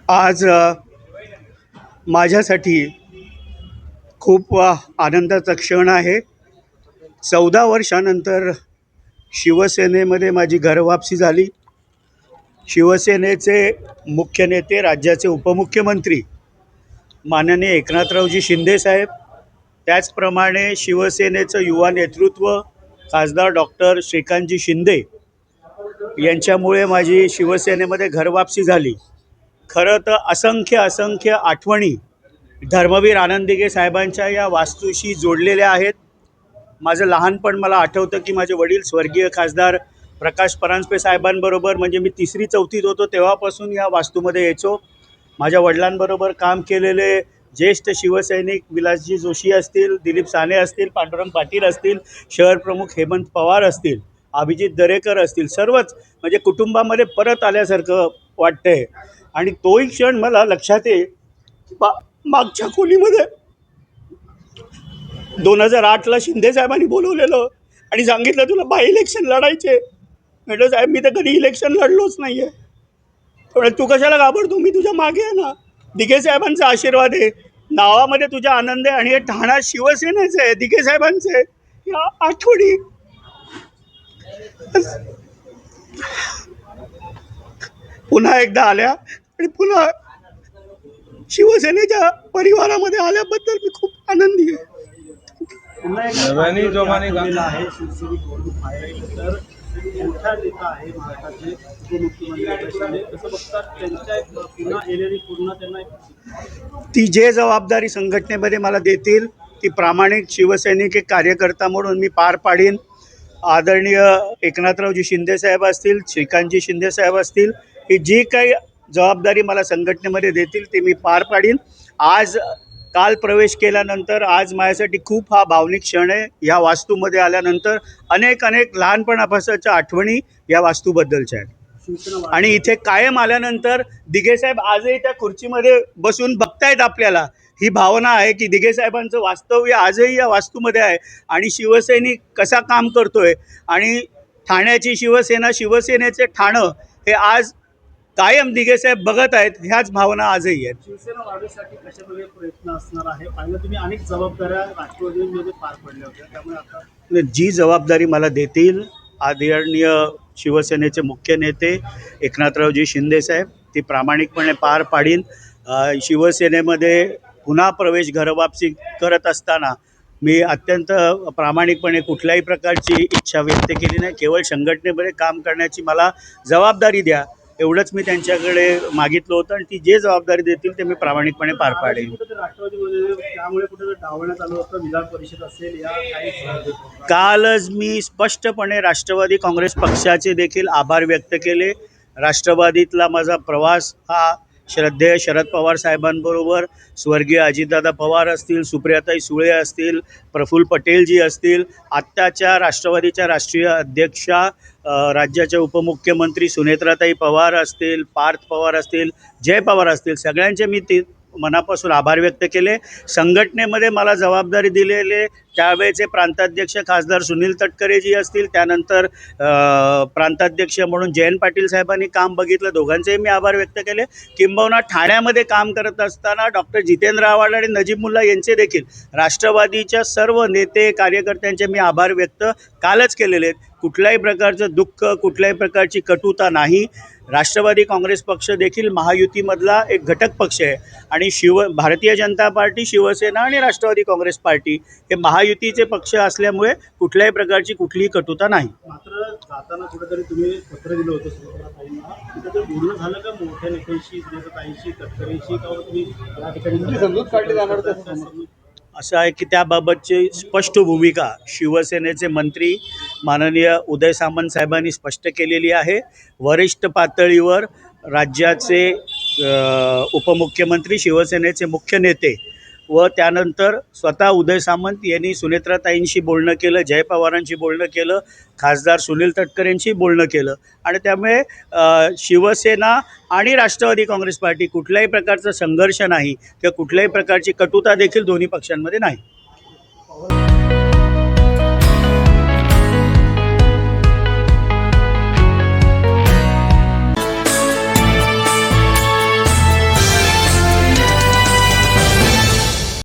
आज माझ्यासाठी खूप आनंदाचा क्षण आहे. 14 वर्षानंतर शिवसेनेमध्ये माझी घरवापसी झाली. शिवसेनेचे मुख्य नेते, राज्याचे उपमुख्यमंत्री माननीय एकनाथरावजी शिंदेसाहेब, त्याचप्रमाणे शिवसेनेचं युवा नेतृत्व खासदार डॉक्टर श्रीकांतजी शिंदे यांच्यामुळे माझी शिवसेनेमध्ये घरवापसी झाली. खरं तर असंख्य आठवणी धर्मवीर आनंद साहेबांच्या या वास्तूशी जोडलेल्या आहेत. माझं लहानपण मला आठवतं की माझे वडील स्वर्गीय खासदार प्रकाश परांजपे साहेबांबरोबर, म्हणजे मी 3री-4थीत होतो तेव्हापासून या वास्तूमध्ये यायचो. माझ्या वडिलांबरोबर काम केलेले ज्येष्ठ शिवसैनिक विलासजी जोशी असतील, दिलीप साने असतील, पांडुरंग पाटील असतील, शहर प्रमुख हेमंत पवार असतील, अभिजित दरेकर असतील, सर्वच म्हणजे कुटुंबामध्ये परत आल्यासारखं वाटतंय. आणि तोही क्षण मला लक्षात आहे. मागच्या खोलीमध्ये 2008ला शिंदे साहेबांनी बोलवलेलं आणि सांगितलं तुला बाय इलेक्शन लढायचे. म्हटलं साहेब मी तर कधी इलेक्शन लढलोच नाही आहे. थोडं तू कशाला घाबरतो, मी तुझ्या मागे आहे ना. दिघे साहेबांचा आशीर्वाद आहे, नावामध्ये तुझा आनंद आहे आणि हे ठाणा शिवसेनेचं आहे, दिघे साहेबांचं आहे. या आठवणी पुन्हा एकदा आल्या आणि पुन्हा शिवसेनेच्या परिवारामध्ये आल्याबद्दल मी खूप आनंदी आहे. मोठा नेता आहे महाराष्ट्राचे उपमुख्यमंत्री, कसं बघतात त्यांच्या पुन्हा येणारी पूर्ण त्यांना ती जे जबाबदारी संघटनेमध्ये मला देतील ती प्रामाणिक शिवसैनिक एक कार्यकर्ता म्हणून मी पार पाडीन. आदरणीय एकनाथरावजी शिंदेसाहेब असतील, श्रीकांतजी शिंदेसाहेब असतील, ही जी काही जबाबदारी मला संघटनेमध्ये देतील ती मी पार पाडीन. काल प्रवेश केल्यानंतर आज माझ्यासाठी खूप हा भावनिक क्षण आहे. या वास्तूमध्ये आल्यानंतर अनेक लहानपणापासूनच्या आठवणी या वास्तूबद्दलच्या आहेत. आणि इथे कायम आल्यानंतर दिघेसाहेब आजही त्या खुर्चीमध्ये बसून बघतायत आपल्याला. ही भावना आहे की दिघेसाहेबांचं वास्तव्य आजही या वास्तूमध्ये आहे आणि शिवसैनिक कसा काम करतोय आणि ठाण्याची शिवसेना, शिवसेनेचे ठाणं हे आज कायम दिघेसाहेब बघत आहेत. ह्याच भावना आजही आहेत. शिवसेना वाढीसाठी कशाप्रकारे प्रयत्न असणार आहे? पाहिलं तुम्ही अनेक जबाबदाऱ्या राष्ट्रवादीमध्ये पार पडल्या होत्या, त्यामुळे आता जी जबाबदारी मला देतील आदरणीय शिवसेनेचे मुख्य नेते एकनाथरावजी शिंदेसाहेब ती प्रामाणिकपणे पार पाडीन. शिवसेनेमध्ये पुन्हा प्रवेश घरवापसी करत असताना मी अत्यंत प्रामाणिकपणे कुठल्याही प्रकारची इच्छा व्यक्त केली नाही. केवळ संघटनेमध्ये काम करण्याची मला जबाबदारी द्या एवढंच मी त्यांच्याकडे मागितलं होतं आणि ती जे जबाबदारी देतील ते मी प्रामाणिकपणे पार पाडेन. राष्ट्रवादीमध्ये त्यामुळे कुठे डावण्यात आलं होतं, विधान परिषद असेल या काही. कालच मी स्पष्टपणे राष्ट्रवादी काँग्रेस पक्षाचे देखील आभार व्यक्त केले. राष्ट्रवादीतला माझा प्रवास हा श्रद्धेय शरद पवार साहेबांबरोबर, स्वर्गीय अजितदादा पवार असतील, सुप्रियाताई सुळे असतील, प्रफुल्ल पटेलजी असतील, आत्ताच्या राष्ट्रवादीच्या राष्ट्रीय अध्यक्षा, राज्याच्या उपमुख्यमंत्री सुनेत्राताई पवार असतील, पार्थ पवार असतील, जय पवार असतील, सगळ्यांचे मी मनापासून आभार व्यक्त केले. संघटनेमध्ये मला जबाबदारी दिलेले त्यावेळेचे प्रांताध्यक्ष खासदार सुनील तटकरेजी असतील, त्यानंतर प्रांताध्यक्ष म्हणून जयंत पाटील साहेबांनी काम बघितलं, दोघांचेही मी आभार व्यक्त केले. किंबहुना ठाण्यामध्ये काम करत असताना डॉक्टर जितेंद्र आव्हाड आणि नजीब मुल्ला यांचे देखील, राष्ट्रवादीच्या सर्व नेते कार्यकर्त्यांचे मी आभार व्यक्त कालच केलेले आहेत. कुठल्याही प्रकारचं दुःख, कुठल्याही प्रकारची कटुता नाही. राष्ट्रवादी काँग्रेस पक्ष देखील महायुतीमधला एक घटक पक्ष आहे आणि भारतीय जनता पार्टी, शिवसेना आणि राष्ट्रवादी काँग्रेस पार्टी हे महायुतीचे पक्ष असल्यामुळे कुठल्याही प्रकारची कुठलीही कटुता नाही. मात्र जाताना कुठेतरी तुम्ही पत्र दिलं होतं सुनेत्राताईंना, तिथे बोलणं झालं का मोठ्या नेत्यांशी, सुनेत्राताईंशी, तटकरेंशी, का तुम्ही या ठिकाणी समजूत काढली जाणार होतं? असं आहे की त्याबाबतची स्पष्ट भूमिका शिवसेनेचे मंत्री माननीय उदय सामंत साहेबांनी स्पष्ट केलेली आहे. वरिष्ठ पातळीवर राज्याचे उपमुख्यमंत्री, शिवसेनेचे मुख्य नेते व त्यानंतर स्वतः उदय सामंत यांनी सुनेत्राताईंशी बोलणं केलं, जय पवारांशी बोलणं केलं, खासदार सुनील तटकरेंशी बोलणं केलं आणि त्यामुळे शिवसेना आणि राष्ट्रवादी काँग्रेस पार्टी कुठल्याही प्रकारचा संघर्ष नाही किंवा कुठल्याही प्रकारची कटुता देखील दोन्ही पक्षांमध्ये नाही.